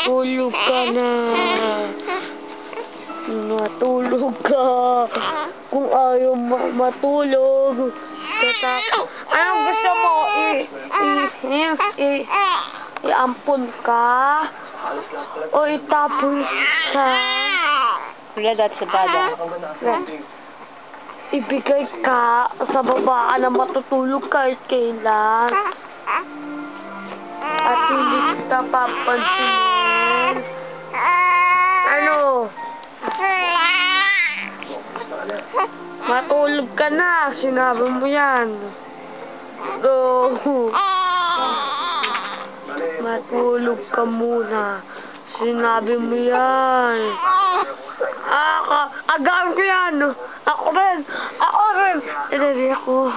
Matulog ka na. Matulog ka. Kung ayaw matulog, anong gusto mo? Iampun ka? O itapon sa... Wala dati sa bada. Ibigay ka sa babaan na matutulog kahit kailan. At hindi kita papansinin. Ano? Matulog ka na. Sinabi mo yan. Matulog ka muna. Sinabi mo yan. Agawin ko yan. Ako rin. Hindi ako.